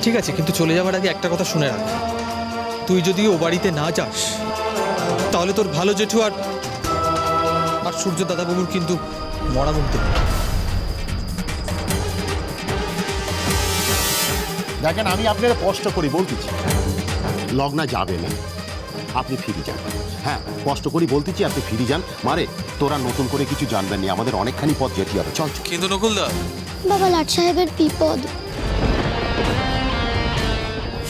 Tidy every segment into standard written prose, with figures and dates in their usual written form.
ঠিক আছে, কিন্তু চলে যাওয়ার আগে একটা কথা শুনে রাখ, তুই যদি ও বাড়িতে না যাস তাহলে তোর ভালো জেঠু আর সূর্য দাদাবাবুর কিন্তু মরা মুখ দেবে। দেখেন, আমি আপনারা কষ্ট করি বলতেছি লগ্না যাবে না, আপনি ফিরে যান। হ্যাঁ, কষ্ট করি বলতেছি আপনি ফিরে যান। মারে, তোরা নতুন করে কিছু জানবেন না, আমাদের অনেকখানি পথ যেতে হবে। চল চল। কিন্তু নকুলদা, বাবা, লাট সাহেবের বিপদ।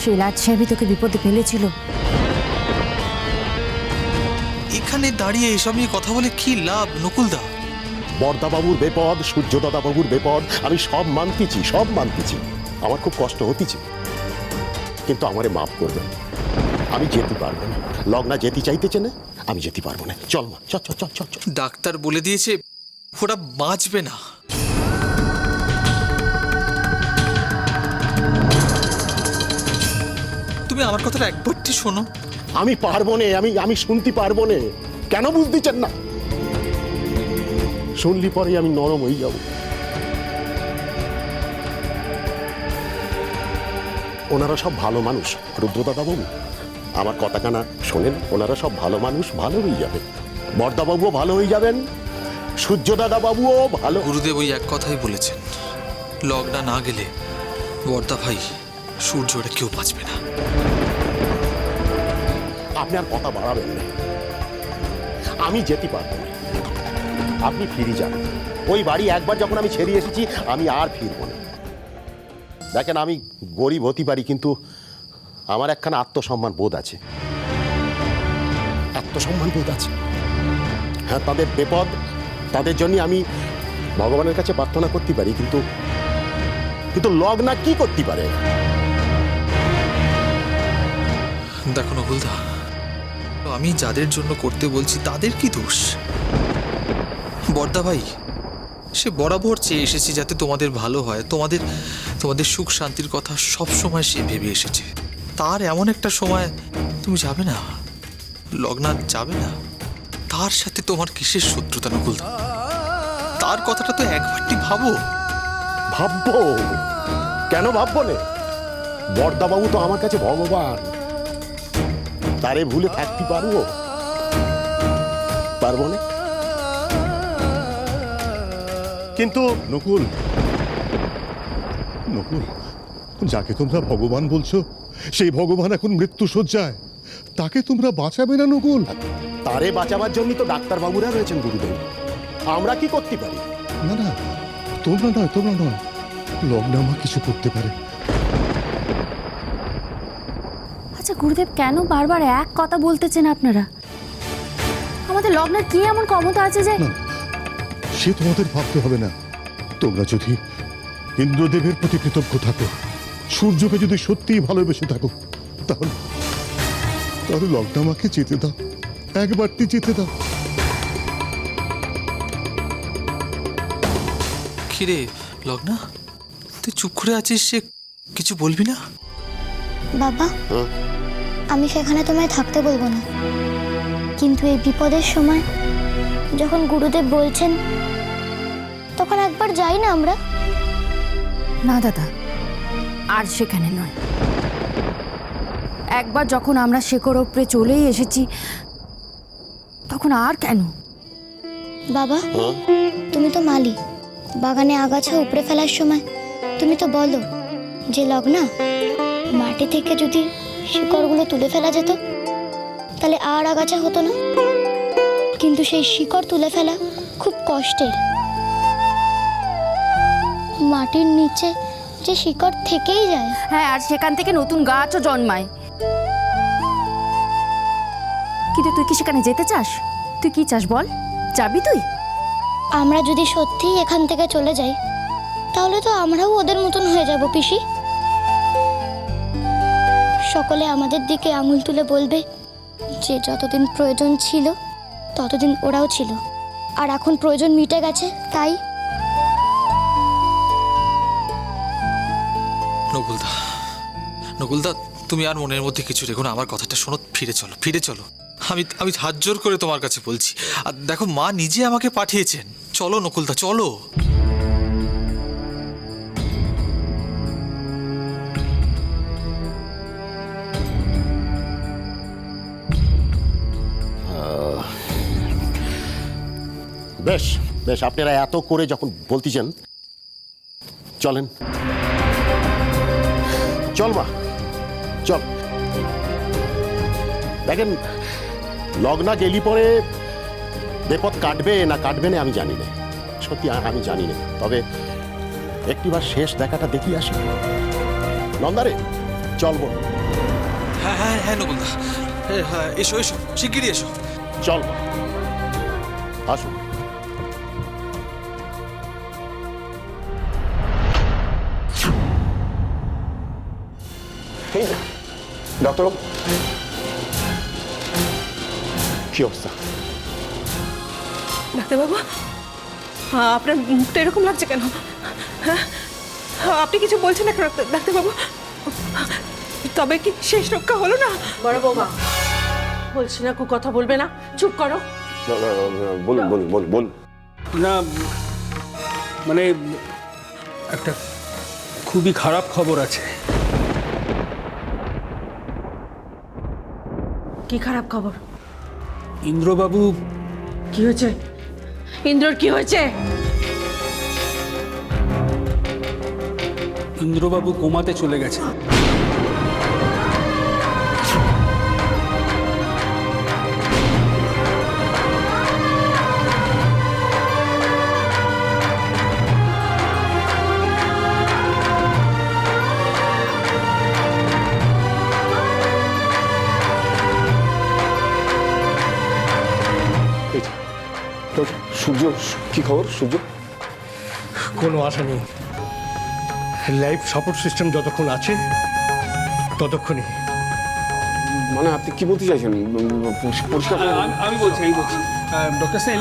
সে লাট সাহেবই তোকে বিপদে ফেলেছিল। এখানে দাঁড়িয়ে এসব নিয়ে কথা বলে কি লাভ নকুলদা? বর্দাবাবুর বেপদ, সূর্যদাদাবাবুর বেপদ, আমি সব মানতেছি, সব মানতেছি। আমার খুব কষ্ট হতেছে, কিন্তু আমারে মাফ করবেন। আমি যেতে পারবো না, লগ্না যেতে চাইতেছে না, আমি যেতে পারবো না। চল মা, চল চল চল চল চল। ডাক্তার বলে দিয়েছে ওরা বাঁচবে না। তুমি আমার কথাটা একবারটি শোনো। আমি পারবো না, আমি শুনতে পারবো না। কেন বুঝতেছেন না? শুনলি পরে আমি নরম হয়ে যাব। ওনারা সব ভালো মানুষ, রুদ্রদাদাবাবু আমার কথা কানা শোনেন, ওনারা সব ভালো মানুষ, ভালো হয়ে যাবে। বর্দাবাবুও ভালো হয়ে যাবেন, সূর্যদাদাবাবুও ভালো। গুরুদেব ওই এক কথাই বলেছেন, লগ্না না গেলে বর্দা ভাই, সূর্য ওরা কেউ বাঁচবে না। আপনি আর কথা বাড়াবেন না, আমি যেতে পারবো না। আপনি ফিরে যান। ওই বাড়ি একবার যখন আমি ছেড়ে এসেছি, আমি আর ফিরবো না। দেখেন, আমি গরিব হতে পারি, কিন্তু আমার একখানা আত্মসম্মান বোধ আছে, আত্মসম্মান বোধ আছে। হ্যাঁ, তাদের বিপদ, তাদের জন্য আমি ভগবানের কাছে প্রার্থনা করতে পারি, কিন্তু কিন্তু লগ্না কি করতে পারে? দেখো নকুলদা, আমি যাদের জন্য করতে বলছি তাদের কি দোষ? বর্দা ভাই সে বরাবর চেয়ে এসেছি যাতে তোমাদের ভালো হয়, তোমাদের তোমাদের সুখ শান্তির কথা সব সময় সে ভেবে এসেছে। তার এমন একটা সময় তুমি যাবে না, লগ্না যাবে না, তার সাথে তোমার কিসের শত্রুতা নকুলদা? তার কথাটা তো একবারটি ভাবো। ভাববো কেন? ভাববো না? বর্দাবাবু তো আমার কাছে ভগবান, তারে ভুলে থাকতে পারবো? পারবো না। কিন্তু নকুল, নকুল, যাকে তোমরা ভগবান বলছো সেই ভগবান এখন মৃত্যু শয্যায়, তাকে তোমরা বাঁচাবে না নকুল? তারে বাঁচাবার জন্য তো ডাক্তারবাবুরা রয়েছেন গুরুদেব, আমরা কি করতে পারি? না না, তোমরা নয়, তোমরা নয়, লগ্না মা কিছু করতে পারে। আচ্ছা গুরুদেব, কেন বারবার এক কথা বলতেছেন আপনারা? আমাদের লগ্নের কি এমন ক্ষমতা আছে যে? না, সে তোমাদের ভাবতে হবে না। তোমরা যদি ইন্দ্রদেবের প্রতি কৃতজ্ঞ থাকো, সূর্যকে যদি সত্যিই ভালোবেসে থাকো, তাহলে তাহলে লগ্না মাকে যেতে দাও, একবারটি যেতে দাও। কিরে লগ্না, তুই চুপ করে আছিস, সে কিছু বলবি না? বাবা, আমি সেখানে তোমায় থাকতে বলবো না, কিন্তু এই বিপদের সময় যখন গুরুদেব বলছেন, তখন একবার যাই না আমরা? না দাদা, আর সেখানে নয়। একবার যখন আমরা শেকড় উপরে চলেই এসেছি, তখন আর কেন? বাবা, তুমি তো মালি, বাগানে আগাছা উপড়ে ফেলার সময় তুমি তো বলো যে লগ্না, মাটি থেকে যদি শিকড়গুলো তুলে ফেলা যেত তাহলে আর আগাছা হতো না। কিন্তু সেই শিকড় তুলে ফেলা খুব কষ্টের। মাটির নিচে যে শিকড় থেকেই যায়। হ্যাঁ, আর সেখান থেকে নতুন গাছও জন্মায়। কিন্তু তুই কি সেখানে যেতে চাস? তুই কি চাস বল? যাবি তুই? আমরা যদি সত্যিই এখান থেকে চলে যাই, তাহলে তো আমরাও ওদের মতন হয়ে যাব পিসি। সকলে আমাদের দিকে আঙুল তুলে বলবে যে যতদিন প্রয়োজন ছিল ততদিন ওরাও ছিল, আর এখন প্রয়োজন মিটে গেছে, তাই। নকুলদা, নকুলদা, তুমি আর মনের মধ্যে কিছু রেখো না, আমার কথাটা শোনো, ফিরে চলো, ফিরে চলো। আমি আমি হাত জোর করে তোমার কাছে বলছি। আর দেখো, মা নিজে আমাকে পাঠিয়েছেন। চলো নকুলদা, চলো। বেশ বেশ, আপনারা এত করে যখন বলতেছেন, চলেন। চল মা, চল। দেখেন, লগ্না গেলি পরে বিপদ কাটবে না কাটবে না আমি জানি না, সত্যি আমি জানি না। তবে একটিবার শেষ দেখাটা দেখি আসি। নন্দারে, চল বোন। হ্যাঁ হ্যাঁ হ্যাঁ নকুলদা, হ্যাঁ এসো এসো, শিগগিরই এসো। চল আসুন। এই ডাক্তারবাবু, কি অবস্থা? ডাক্তারবাবু, আপনার মুখটা এরকম লাগছে কেন? হ্যাঁ, আপনি কিছু বলছেন না কেন ডাক্তারবাবু? তবে কি শেষ রক্ষা হলো না? বড় বৌমা বলছি না, কথা বলবে না, চুপ করো। বলুন বলুন বলুন বলুন। না মানে একটা খুবই খারাপ খবর আছে। কি খারাপ খবর? ইন্দ্রবাবু। কি হয়েছে ইন্দ্রর? কি হয়েছে? ইন্দ্রবাবু কোমাতে চলে গেছে। সূর্য, কি খবর সূর্য? কোনো আশা নেই। লাইফ সাপোর্ট সিস্টেম যতক্ষণ আছে ততক্ষণই। মানে আপনি কি বলতে চাইছেন? পরিষ্কার করে বলুন। আমি বলছি ডক্টর সেন,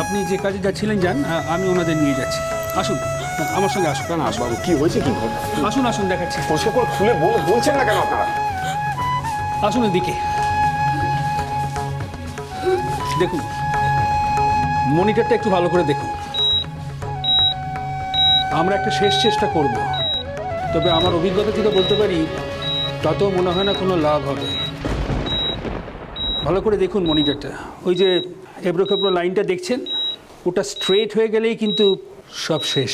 আপনি যে কাজে যাচ্ছিলেন যান, আমি ওনাদের নিয়ে যাচ্ছি। আসুন আমার সঙ্গে আসুন। কেন আসবাবু, কি হয়েছে? কি ঘটনা? আসুন আসুন দেখাচ্ছি। পরিষ্কার করে খুলে বলছেন না কেন আপনারা? আসুন এদিকে দেখুন, মনিটরটা একটু ভালো করে দেখুন। আমরা একটা শেষ চেষ্টা করব, তবে আমার অভিজ্ঞতা থেকে বলতে পারি তাতেও মনে হয় না কোনো লাভ হবে। ভালো করে দেখুন মনিটরটা, ওই যে এবড়ো খেবড়ো লাইনটা দেখছেন, ওটা স্ট্রেট হয়ে গেলেই কিন্তু সব শেষ।